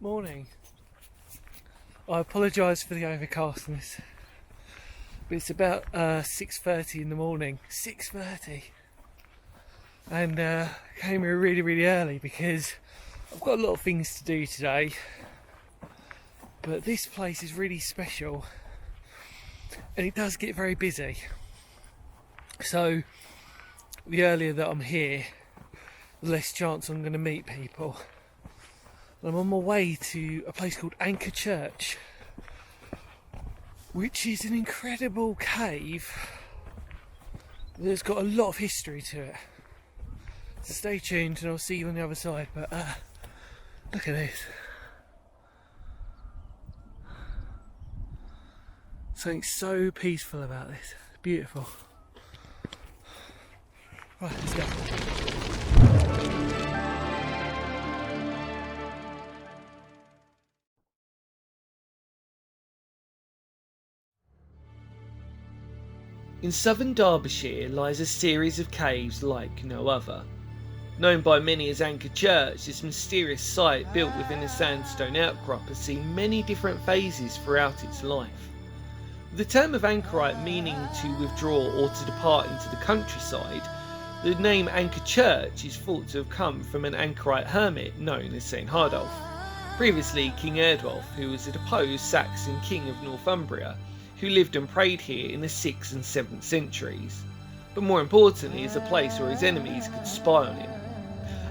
Morning. I apologise for the overcastness, but it's about 6:30 in the morning. 6:30, and came here really early because I've got a lot of things to do today. But this place is really special, and it does get very busy. So the earlier that I'm here, the less chance I'm going to meet people. I'm on my way to a place called Anchor Church, which is an incredible cave that's got a lot of history to it. So stay tuned and I'll see you on the other side. But look at this. Something so peaceful about this. It's beautiful. Right, let's go. In southern Derbyshire lies a series of caves like no other. Known by many as Anchor Church, this mysterious site built within a sandstone outcrop has seen many different phases throughout its life. With the term of anchorite meaning to withdraw or to depart into the countryside, the name Anchor Church is thought to have come from an anchorite hermit known as St Hardulf, previously King Eardwulf, who was a deposed Saxon king of Northumbria, who lived and prayed here in the 6th and 7th centuries, but more importantly is a place where his enemies could spy on him.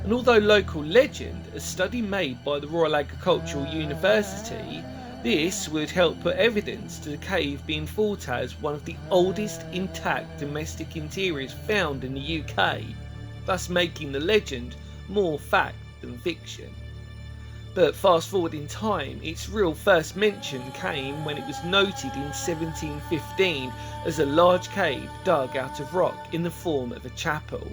And although local legend, a study made by the Royal Agricultural University, this would help put evidence to the cave being thought as one of the oldest intact domestic interiors found in the UK, thus making the legend more fact than fiction. But fast forward in time, its real first mention came when it was noted in 1715 as a large cave dug out of rock in the form of a chapel.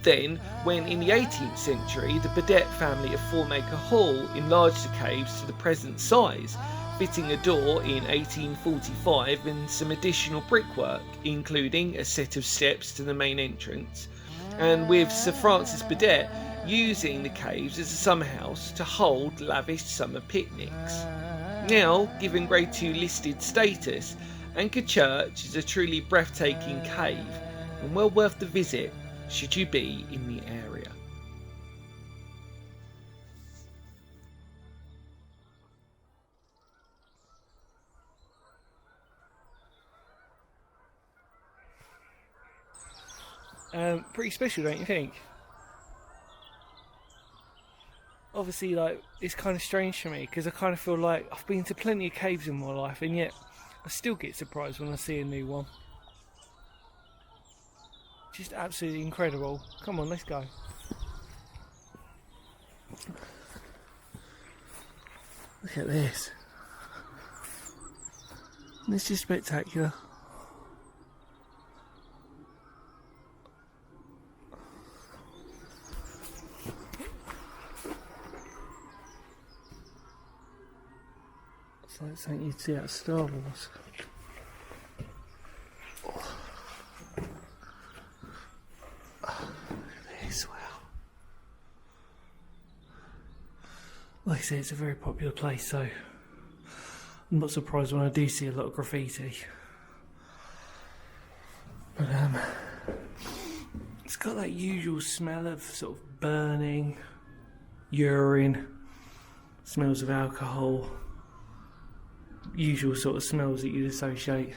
Then, when in the 18th century the Burdett family of Fourmaker Hall enlarged the caves to the present size, fitting a door in 1845 and some additional brickwork, including a set of steps to the main entrance, and with Sir Francis Burdett using the caves as a summer house to hold lavish summer picnics. Now, given Grade 2 listed status, Anchor Church is a truly breathtaking cave and well worth the visit should you be in the area. Pretty special, don't you think? Obviously, like, it's kind of strange for me because I kind of feel like I've been to plenty of caves in my life, and yet I still get surprised when I see a new one. Just absolutely incredible. Come on, let's go. Look at this. This is spectacular. It's like something you'd see out of Star Wars. This, wow. Like I say, it's a very popular place, so I'm not surprised when I do see a lot of graffiti. But it's got that usual smell of sort of burning, urine, smells of alcohol, usual sort of smells that you'd associate.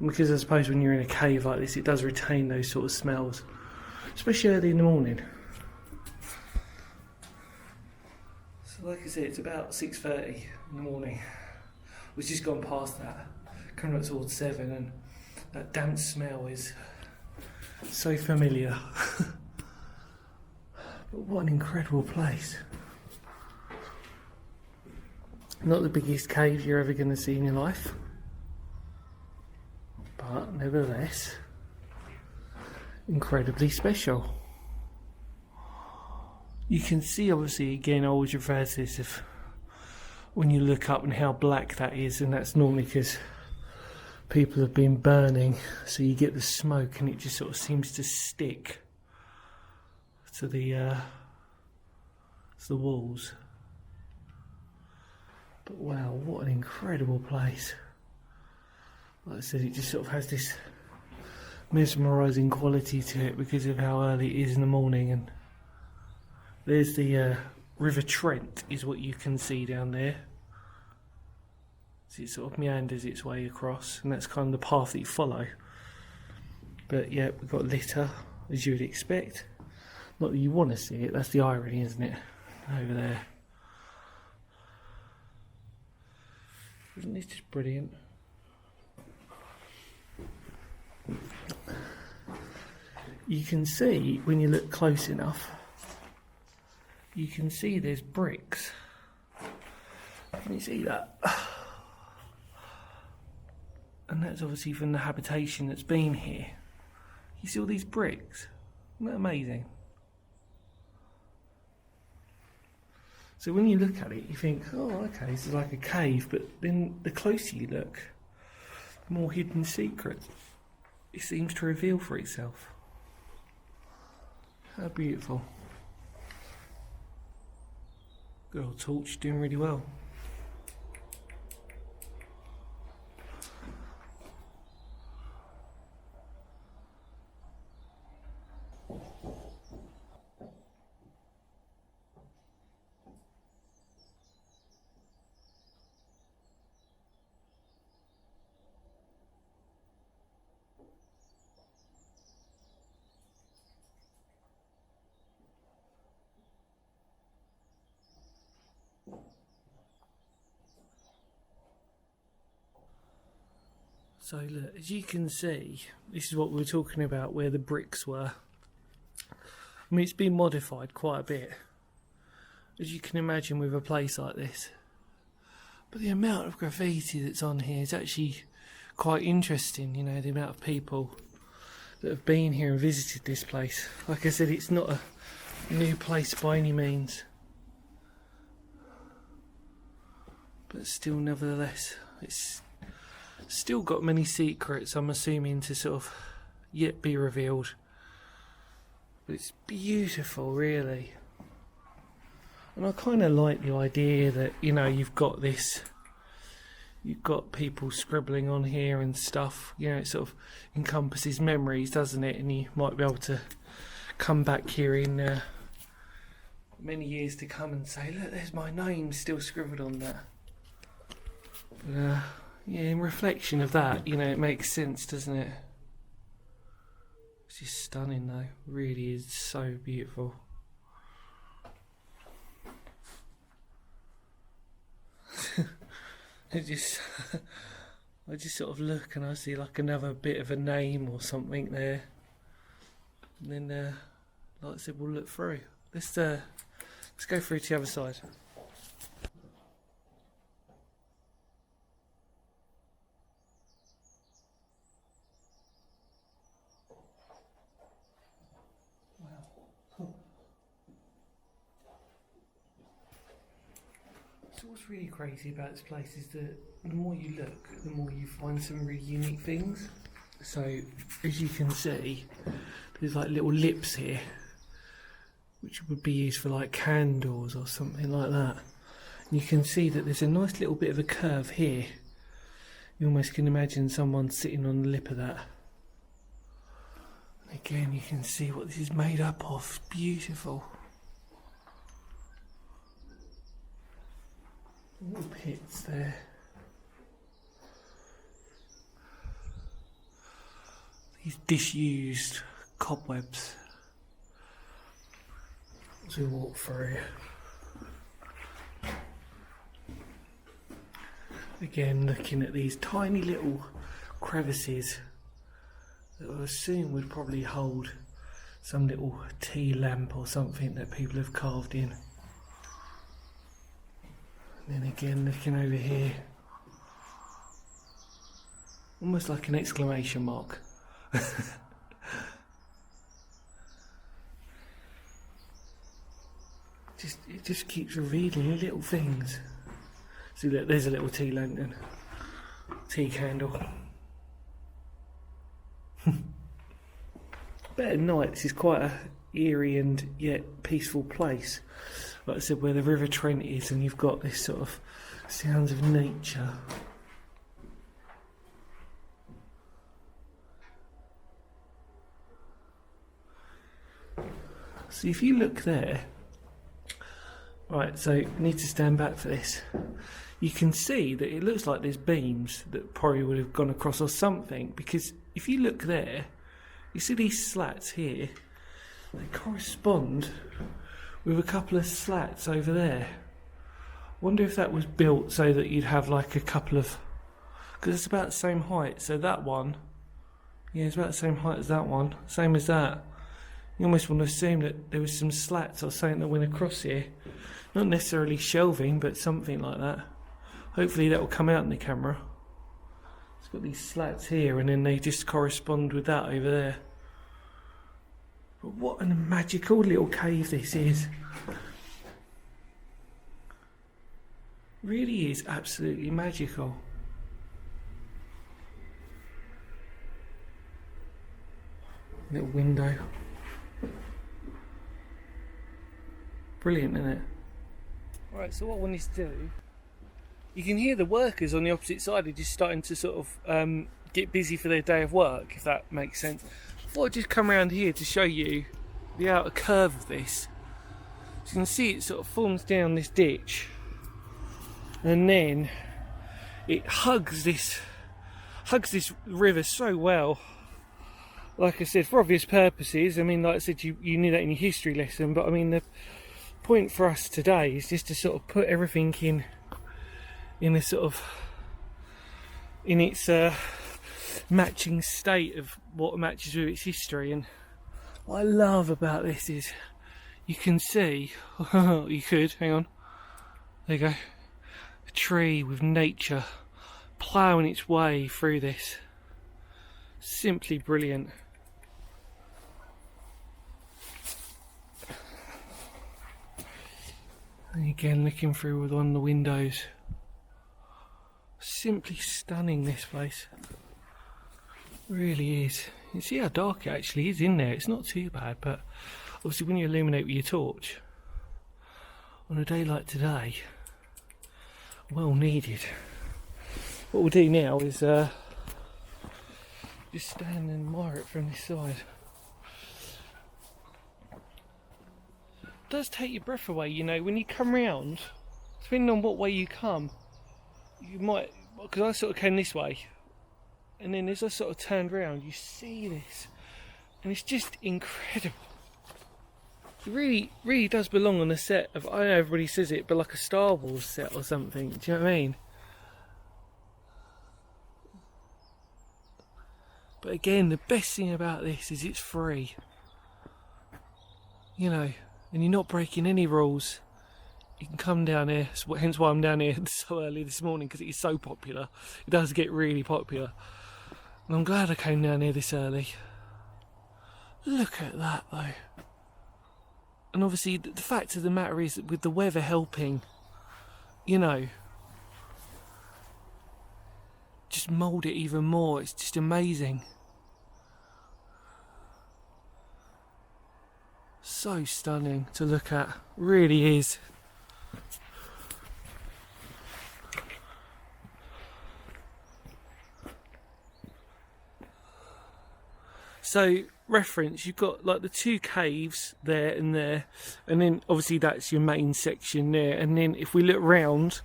Because I suppose when you're in a cave like this, it does retain those sort of smells, especially early in the morning. So like I said, it's about 6:30 in the morning. We've just gone past that, coming up towards 7, and that damp smell is so familiar. But what an incredible place. Not the biggest cave you're ever going to see in your life, but nevertheless incredibly special. You can see, obviously, again, I always refer to this of when you look up and how black that is, and that's normally because people have been burning, so you get the smoke and it just sort of seems to stick to the walls. But wow, what an incredible place. Like I said, it just sort of has this mesmerising quality to it because of how early it is in the morning. And there's the River Trent is what you can see down there. So it sort of meanders its way across, and that's kind of the path that you follow. But yeah, we've got litter, as you would expect. Not that you want to see it, that's the irony, isn't it? Over there. Isn't this just brilliant? You can see, when you look close enough, you can see there's bricks. Can you see that? And that's obviously from the habitation that's been here. You see all these bricks? Isn't that amazing? So when you look at it, you think, oh, okay, this is like a cave, but then the closer you look, the more hidden secrets it seems to reveal for itself. How beautiful. Good old torch, doing really well. So look, as you can see, this is what we were talking about, where the bricks were. I mean, it's been modified quite a bit, as you can imagine with a place like this. But the amount of graffiti that's on here is actually quite interesting, you know, the amount of people that have been here and visited this place. Like I said, it's not a new place by any means. But still, nevertheless, it's still got many secrets, I'm assuming, to sort of yet be revealed. But it's beautiful, really. And I kind of like the idea that, you know, you've got people scribbling on here and stuff. You know, it sort of encompasses memories, doesn't it? And you might be able to come back here in many years to come and say, look, there's my name still scribbled on that. But, yeah, in reflection of that, you know, it makes sense, doesn't it? It's just stunning, though. Really is so beautiful. I just sort of look and I see like another bit of a name or something there. And then, like I said, we'll look through. Let's go through to the other side. So what's really crazy about this place is that the more you look, the more you find some really unique things. So, as you can see, there's like little lips here, which would be used for like candles or something like that. And you can see that there's a nice little bit of a curve here. You almost can imagine someone sitting on the lip of that. Again, you can see what this is made up of. Beautiful. Little pits there. These disused cobwebs as we walk through. Again, looking at these tiny little crevices that I assume would probably hold some little tea lamp or something that people have carved in. And then again, looking over here, almost like an exclamation mark. It just keeps revealing little things. See, look, there's a little tea lantern, tea candle. But at night, this is quite a eerie and yet peaceful place. Like I said, where the River Trent is, and you've got this sort of Sounds of nature. So if you look there, right, so I need to stand back for this. You can see that it looks like there's beams that probably would have gone across or something, because if you look there, you see these slats here, they correspond with a couple of slats over there. I wonder if that was built so that you'd have like a couple of, because it's about the same height, so that one, yeah, it's about the same height as that one, same as that. You almost want to assume that there was some slats or something that went across here. Not necessarily shelving, but something like that. Hopefully that will come out in the camera. It's got these slats here and then they just correspond with that over there. But what a magical little cave this is. Really is absolutely magical. Little window. Brilliant, isn't it? Right, so what I wanted to do, you can hear the workers on the opposite side are just starting to sort of get busy for their day of work, if that makes sense. I thought I'd just come around here to show you the outer curve of this. So you can see it sort of forms down this ditch and then it hugs this river so well. Like I said, for obvious purposes. I mean, like I said, you knew that in your history lesson, but I mean the point for us today is just to sort of put everything in a sort of in its matching state of what matches with its history. And what I love about this is you can see you could hang on, there you go, a tree with nature ploughing its way through this. Simply brilliant. And again, looking through with one of the windows. Simply stunning, this place. Really is. You see how dark it actually is in there. It's not too bad, but obviously when you illuminate with your torch, on a day like today, well needed. What we'll do now is just stand and admire it from this side. It does take your breath away, you know, when you come round, depending on what way you come, you might, because I sort of came this way, and then as I sort of turned round, you see this, and it's just incredible. It really does belong on a set of, I know everybody says it, but like a Star Wars set or something, do you know what I mean? But again, the best thing about this is it's free. You know, and you're not breaking any rules. You can come down here, hence why I'm down here so early this morning, because it is so popular. It does get really popular. And I'm glad I came down here this early. Look at that though. And obviously the fact of the matter is that with the weather helping, you know, just mould it even more. It's just amazing. So stunning to look at, really is. So reference, you've got like the two caves there, and then obviously that's your main section there, and then if we look round,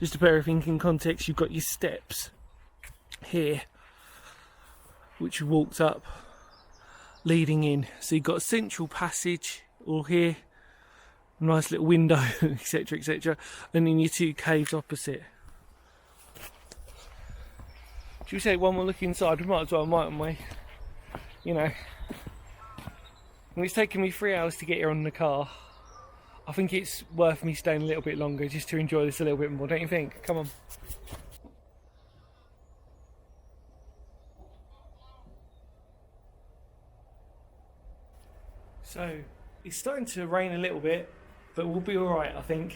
just to put everything in context, you've got your steps here which you walked up leading in. So you've got a central passage all here, nice little window, etc, etc, and then your two caves opposite. Should we take one more look inside? We might as well, mightn't we? You know, and it's taken me 3 hours to get here on the car. I think it's worth me staying a little bit longer just to enjoy this a little bit more, don't you think? Come on. So, it's starting to rain a little bit, but we'll be alright, I think.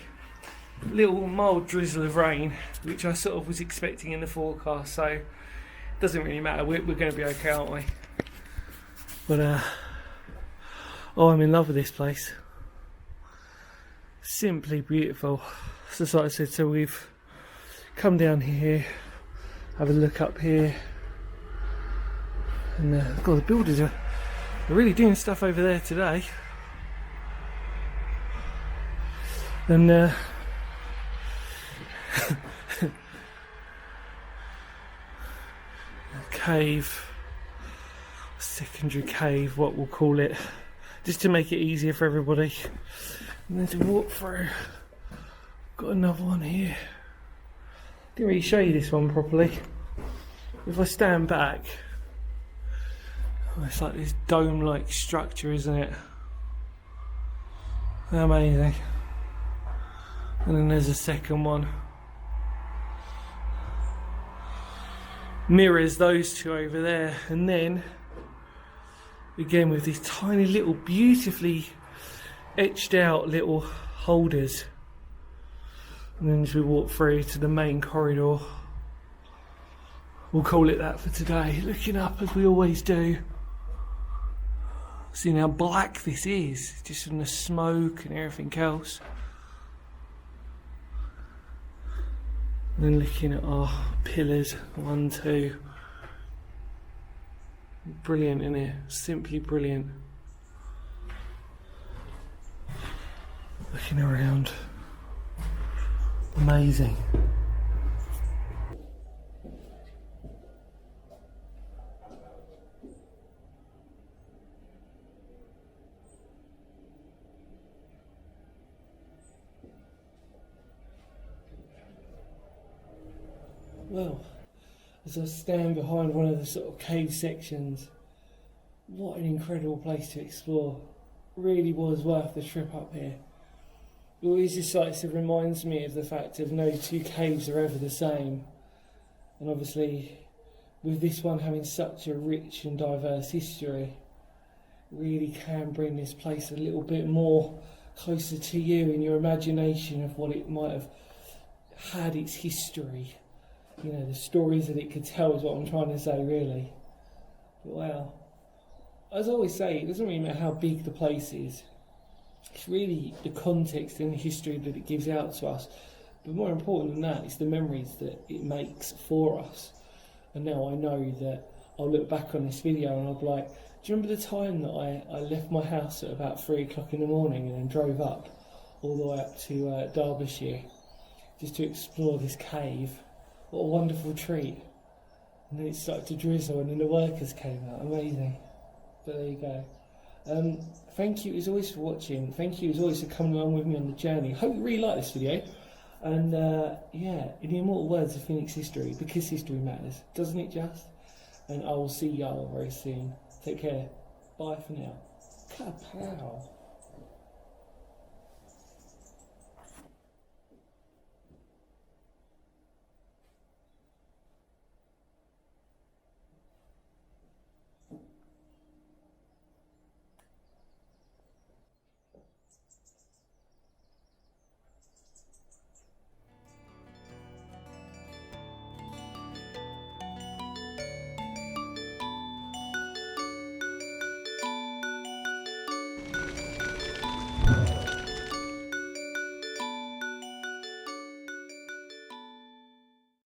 Little mild drizzle of rain, which I sort of was expecting in the forecast, so it doesn't really matter, we're going to be okay, aren't we? But, oh, I'm in love with this place. Simply beautiful. So, like I said, so we've come down here, have a look up here, and God, the builders are really doing stuff over there today. And cave, secondary cave, what we'll call it, just to make it easier for everybody. And then to walk through, got another one here. Didn't really show you this one properly. If I stand back, oh, it's like this dome-like structure, isn't it? Amazing. And then there's a second one. Mirrors those two over there, and then again with these tiny little beautifully etched out little holders. And then as we walk through to the main corridor, we'll call it that for today, looking up as we always do, seeing how black this is just from the smoke and everything else. And then looking at our pillars, 1, 2. Brilliant, isn't it? Simply brilliant. Looking around. Amazing. Well, as I stand behind one of the sort of cave sections, what an incredible place to explore. Really was worth the trip up here. Always this site reminds me of the fact of no two caves are ever the same. And obviously, with this one having such a rich and diverse history, really can bring this place a little bit more closer to you in your imagination of what it might have had its history. You know, the stories that it could tell is what I'm trying to say, really. But wow. As I always say, it doesn't really matter how big the place is. It's really the context and the history that it gives out to us. But more important than that, it's the memories that it makes for us. And now I know that I'll look back on this video and I'll be like, do you remember the time that I left my house at about 3 o'clock in the morning and then drove up all the way up to Derbyshire just to explore this cave? What a wonderful treat. And then it started to drizzle and then the workers came out. Amazing. But there you go. Thank you as always for watching. Thank you as always for coming along with me on the journey. Hope you really like this video. And yeah, in the immortal words of Phoenix History, because history matters, doesn't it just? And I will see y'all very soon. Take care. Bye for now. Kapow.